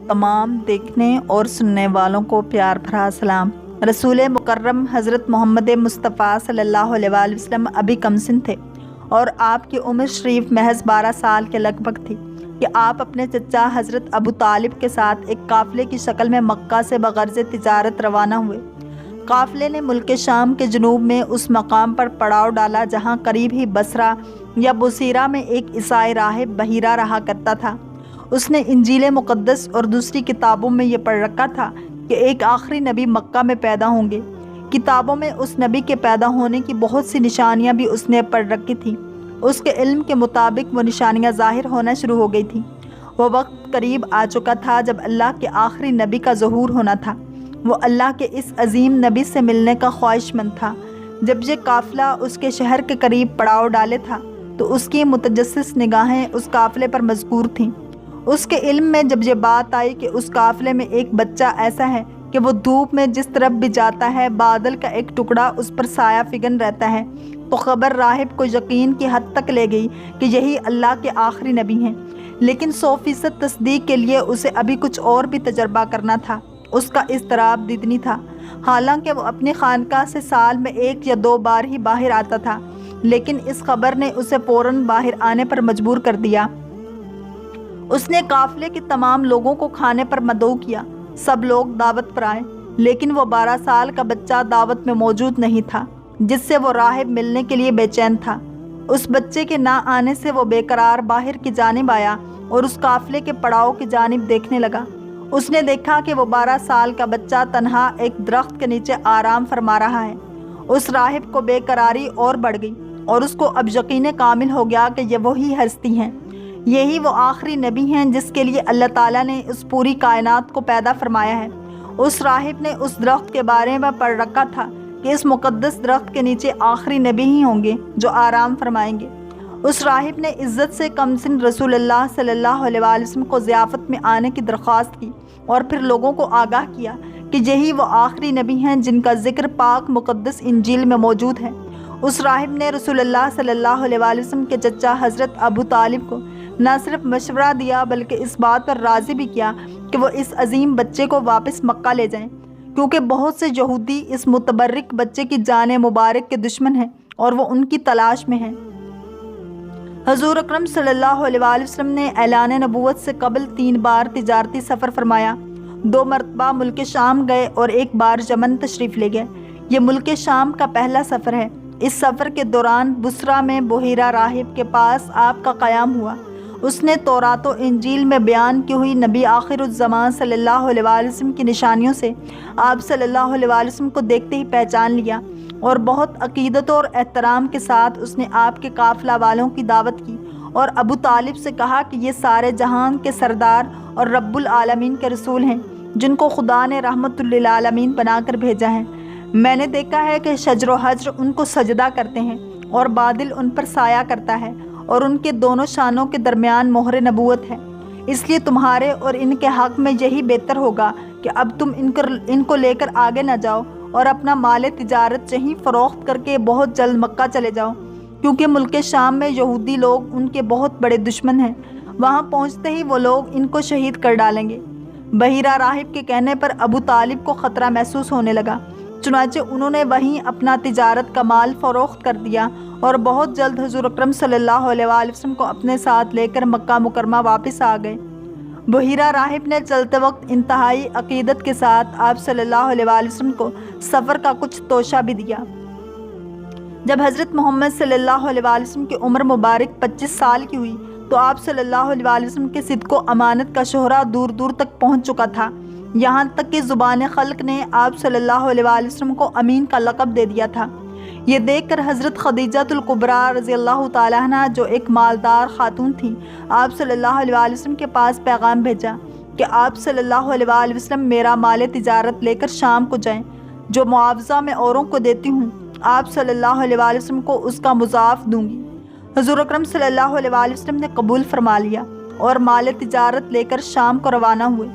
तमाम देखने और सुनने वालों को प्यार भरा सलाम। रसूल मुकर्रम हज़रत मोहम्मद मुस्तफ़ा सल्लल्लाहु अलैहि वसल्लम अभी कमसिन थे और आपकी उम्र शरीफ महज 12 साल के लगभग थी कि आप अपने चचा हज़रत अबू तालिब के साथ एक काफ़िले की शक्ल में मक्का से बग़र्ज़ तिजारत रवाना हुए। काफ़िले ने मुल्क शाम के जनूब में उस मकाम पर पड़ाव डाला जहाँ करीब ही बसरा या बुसीरा में एक ईसाई राहिब बहीरा रहा करता था। उसने इंजील मुक़द्दस और दूसरी किताबों में ये पढ़ रखा था कि एक आखिरी नबी मक्का में पैदा होंगे। किताबों में उस नबी के पैदा होने की बहुत सी निशानियां भी उसने पढ़ रखी थी। उसके इल्म के मुताबिक वो निशानियां ज़ाहिर होना शुरू हो गई थी। वो वक्त करीब आ चुका था जब अल्लाह के आखिरी नबी का ज़हूर होना था। वो अल्लाह के इस अजीम नबी से मिलने का ख्वाहिशमंद था। जब ये काफ़िला उसके शहर के करीब पड़ाव डाले था तो उसकी मुतजस्सिस निगाहें उस काफ़िले पर मज़कूर थीं। उसके इल्म में जब ये बात आई कि उस काफ़िले में एक बच्चा ऐसा है कि वो धूप में जिस तरफ भी जाता है बादल का एक टुकड़ा उस पर साया फिगन रहता है, तो खबर राहिब को यकीन की हद तक ले गई कि यही अल्लाह के आखिरी नबी हैं। लेकिन 100% तस्दीक के लिए उसे अभी कुछ और भी तजर्बा करना था। उसका इज़्तिराब दिदनी था। हालांकि वो अपनी खानकाह से साल में 1 या 2 बार ही बाहर आता था, लेकिन इस खबर ने उसे फ़ौरन बाहर आने पर मजबूर कर दिया। उसने काफ़िले के तमाम लोगों को खाने पर मदऊ किया। सब लोग दावत पर आए, लेकिन वो 12 साल का बच्चा दावत में मौजूद नहीं था, जिससे वो राहिब मिलने के लिए बेचैन था। उस बच्चे के ना आने से वो बेकरार बाहर की जानिब आया और उस काफ़िले के पड़ाव की जानिब देखने लगा। उसने देखा कि वो 12 साल का बच्चा तन्हा एक दरख्त के नीचे आराम फरमा रहा है। उस राहिब को बेकरारी और बढ़ गई और उसको अब यकीन कामिल हो गया कि ये वही हस्ती हैं, यही वो आखिरी नबी हैं जिसके लिए अल्लाह ताला ने उस पूरी कायनात को पैदा फरमाया है। उस राहिब ने उस दरख्त के बारे में पढ़ रखा था कि इस मुक़द्दस दरख्त के नीचे आखिरी नबी ही होंगे जो आराम फरमाएंगे। उस राहिब ने इज़्ज़त से कमसिन रसूलुल्लाह सल्लल्लाहु अलैहि वसल्लम को ज़ियाफ़त में आने की दरख्वास्त की और फिर लोगों को आगाह किया कि यही वो आखिरी नबी हैं जिनका ज़िक्र पाक मुक़द्दस इंजील में मौजूद है। उस राहिब ने रसूलुल्लाह सल्लल्लाहु अलैहि वसल्लम के चचा हज़रत अबू तालिब को न सिर्फ मशवरा दिया बल्कि इस बात पर राज़ी भी किया कि वो इस अजीम बच्चे को वापस मक्का ले जाएं, क्योंकि बहुत से यहूदी इस मुतबर्रिक बच्चे की जान मुबारक के दुश्मन हैं और वो उनकी तलाश में हैं। हज़ूर अकरम सल्लल्लाहु अलैहि वसल्लम ने ऐलान नबूवत से कबल 3 बार तिजारती सफ़र फरमाया। 2 मरतबा मुल्क शाम गए और 1 बार यमन तशरीफ़ ले गए। ये मुल्क शाम का पहला सफ़र है। इस सफ़र के दौरान बुसरा में बहीरा राहिब के पास आपका क़याम हुआ। उसने तौरात और इंजील में बयान की हुई नबी आखिरुज़्ज़मान सल्लल्लाहु अलैहि वसल्लम की निशानियों से आप सल्लल्लाहु अलैहि वसल्लम को देखते ही पहचान लिया और बहुत अकीदत और एहतराम के साथ उसने आपके काफ़िला वालों की दावत की और अबू तालिब से कहा कि ये सारे जहान के सरदार और रब्बुल आलमीन के रसूल हैं जिनको खुदा ने रहमतुल लिल आलमीन बनाकर भेजा है। मैंने देखा है कि शजर व हज्र उनको सजदा करते हैं और बादल उन पर साया करता है और उनके दोनों शानों के दरमियान मोहर नबूवत है। इसलिए तुम्हारे और इनके हक़ में यही बेहतर होगा कि अब तुम इनको लेकर आगे न जाओ और अपना माल तिजारत यहीं फ़रोख्त करके बहुत जल्द मक्का चले जाओ, क्योंकि मुल्क शाम में यहूदी लोग उनके बहुत बड़े दुश्मन हैं। वहाँ पहुँचते ही वो लोग इनको शहीद कर डालेंगे। बहीरा राहिब के कहने पर अबू तालिब को ख़तरा महसूस होने लगा। चुनांचे उन्होंने वहीं अपना तिजारत का माल फ़रोख्त कर दिया और बहुत जल्द हुज़ूर अकरम सल्लल्लाहु अलैहि वसल्लम को अपने साथ लेकर मक्का मुकरमा वापस आ गए। बहीरा राहिब ने चलते वक्त इंतहाई अकीदत के साथ आप सल्लल्लाहु अलैहि वसल्लम को सफ़र का कुछ तोशा भी दिया। जब हज़रत मोहम्मद सल्लल्लाहु अलैहि वसल्लम की उम्र मुबारक 25 साल की हुई तो आप सल्लल्लाहु अलैहि वसल्लम के सिद्क़ व अमानत का शोहरा दूर दूर तक पहुँच चुका था। यहाँ तक कि ज़ुबान खल्क ने आप सल्लल्लाहु अलैहि वसल्लम को अमीन का लक़ब दे दिया था। ये देखकर हज़रत खदीजतुल कुबरा रज़ियल्लाहु ताला अन्हा, जो एक मालदार खातून थी, आप सल्लल्लाहु अलैहि वसल्लम के पास पैगाम भेजा कि आप सल्लल्लाहु अलैहि वसल्लम मेरा माल तिजारत लेकर शाम को जाएं, जो मुआवज़ा मैं औरों को देती हूँ आप सल्लल्लाहु अलैहि वसल्लम को उसका मुज़ाफ़ दूँगी। हुज़ूर अकरम सल्लल्लाहु अलैहि वसल्लम ने कबूल फरमा लिया और माल तिजारत लेकर शाम को रवाना हुए।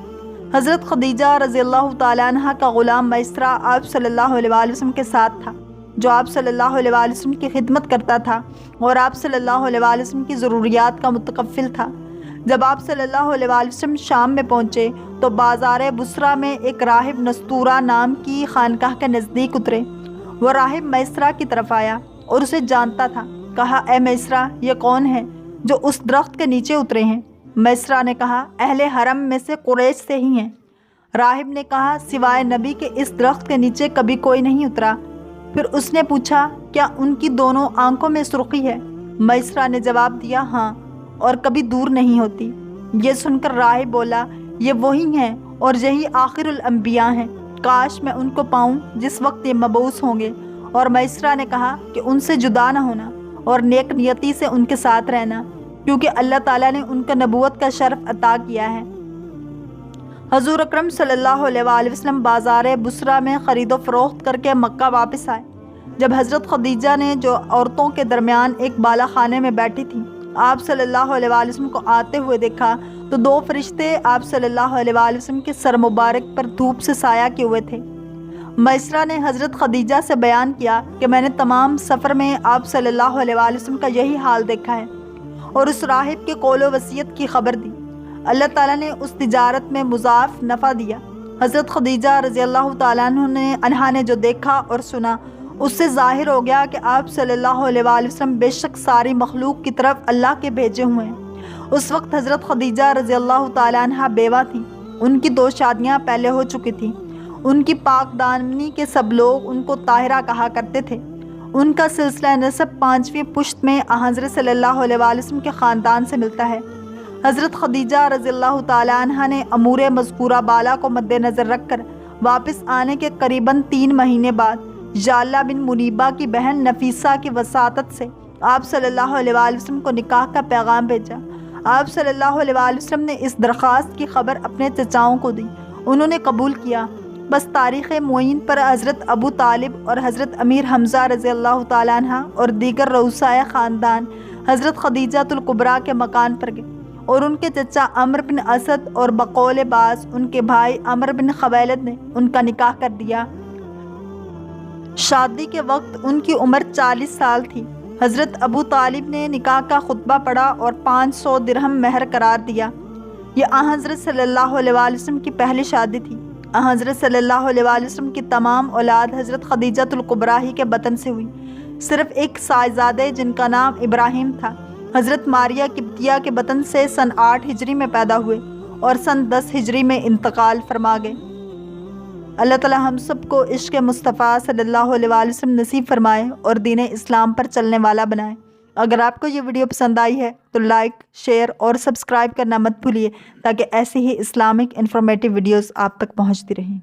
हज़रत खदीजा रज़ियल्लाहु ताला अन्हा का ग़ुलाम मैसरा आप सल्लल्लाहु अलैहि वसल्लम के साथ था, जो आप सल्लल्लाहु अलैहि वसल्लम की खिदमत करता था और आप सल्लल्लाहु अलैहि वसल्लम की ज़रूरियात का मुतकफ़िल था। جب آپ صلی اللہ علیہ وآلہ وسلم شام میں پہنچے تو بازار بصرہ میں ایک راہب نستورہ نام کی خانقاہ کے نزدیک اترے۔ وہ راہب میسرہ کی طرف آیا اور اسے جانتا تھا۔ کہا، اے میسرہ، یہ کون ہے جو اس درخت کے نیچے اترے ہیں؟ میسرہ نے کہا، اہل حرم میں سے قریش سے ہی ہیں۔ راہب نے کہا، سوائے نبی کے اس درخت کے نیچے کبھی کوئی نہیں اترا۔ پھر اس نے پوچھا، کیا ان کی دونوں آنکھوں میں سرخی ہے؟ میسرہ نے جواب دیا، ہاں، اور کبھی دور نہیں ہوتی۔ یہ سن کر راہب بولا، یہ وہی ہیں اور یہی آخر الانبیاء ہیں۔ کاش میں ان کو پاؤں جس وقت یہ مبعوث ہوں گے۔ اور میسرہ نے کہا کہ ان سے جدا نہ ہونا اور نیک نیتی سے ان کے ساتھ رہنا، کیونکہ اللہ تعالیٰ نے ان کو نبوت کا شرف عطا کیا ہے۔ حضور اکرم صلی اللہ علیہ وآلہ وسلم بازار بصرہ میں خرید و فروخت کر کے مکہ واپس آئے۔ جب حضرت خدیجہ نے جو عورتوں کے درمیان ایک بالا خانے میں بیٹھی تھی، آپ صلی اللہ علیہ وآلہ وسلم کو آتے ہوئے دیکھا تو دو فرشتے آپ صلی اللہ علیہ وآلہ وسلم کے سر مبارک پر دھوپ سے سایہ کیے ہوئے تھے۔ میسرہ نے حضرت خدیجہ سے بیان کیا کہ میں نے تمام سفر میں آپ صلی اللہ علیہ وآلہ وسلم کا یہی حال دیکھا ہے، اور اس راہب کے قول و وصیت کی خبر دی۔ اللہ تعالیٰ نے اس تجارت میں مضاعف نفع دیا۔ حضرت خدیجہ رضی اللہ تعالیٰ عنہا نے جو دیکھا اور سنا، اس سے ظاہر ہو گیا کہ آپ صلی اللہ علیہ وآلہ وسلم بے شک ساری مخلوق کی طرف اللہ کے بھیجے ہوئے ہیں۔ اس وقت حضرت خدیجہ رضی اللہ تعالیٰ عنہا بیوہ تھیں۔ ان کی 2 شادیاں پہلے ہو چکی تھیں۔ ان کی پاک دامنی کے سب لوگ ان کو طاہرہ کہا کرتے تھے۔ ان کا سلسلہ نسب 5ویں پشت میں حضرت صلی اللہ علیہ وآلہ وسلم کے خاندان سے ملتا ہے۔ حضرت خدیجہ رضی اللہ تعالیٰ عنہا نے امور مذکورہ بالا کو مد نظر رکھ کر واپس آنے کے قریباً 3 مہینے بعد جالہ بن منیبہ کی بہن نفیسہ کی وساطت سے آپ صلی اللہ علیہ وآلہ وسلم کو نکاح کا پیغام بھیجا۔ آپ صلی اللہ علیہ وآلہ وسلم نے اس درخواست کی خبر اپنے چچاؤں کو دی۔ انہوں نے قبول کیا۔ بس تاریخ معین پر حضرت ابو طالب اور حضرت امیر حمزہ رضی اللہ تعالیٰ عنہ اور دیگر رؤسائے خاندان حضرت خدیجہ الکبریٰ کے مکان پر گئے، اور ان کے چچا عمرو بن اسد اور بقول بعض ان کے بھائی عمرو بن خویلد نے ان کا نکاح کر دیا۔ شادی کے وقت ان کی عمر 40 سال تھی۔ حضرت ابو طالب نے نکاح کا خطبہ پڑھا اور 500 درہم مہر قرار دیا۔ یہ حضرت صلی اللہ علیہ وآلہ وسلم کی پہلی شادی تھی۔ حضرت صلی اللہ علیہ وآلہ وسلم کی تمام اولاد حضرت خدیجہ الکبریٰ ہی کے بطن سے ہوئی۔ صرف ایک صاحبزادے جن کا نام ابراہیم تھا، حضرت ماریہ قبطیہ کے بطن سے سن 8 ہجری میں پیدا ہوئے اور سن 10 ہجری میں انتقال فرما گئے۔ اللہ تعالی ہم سب کو عشق مصطفیٰ صلی اللہ علیہ وآلہ وسلم نصیب فرمائے اور دین اسلام پر چلنے والا بنائے۔ اگر آپ کو یہ ویڈیو پسند آئی ہے تو لائک، شیئر اور سبسکرائب کرنا مت بھولیے، تاکہ ایسی ہی اسلامک انفارمیٹیو ویڈیوز آپ تک پہنچتی رہیں۔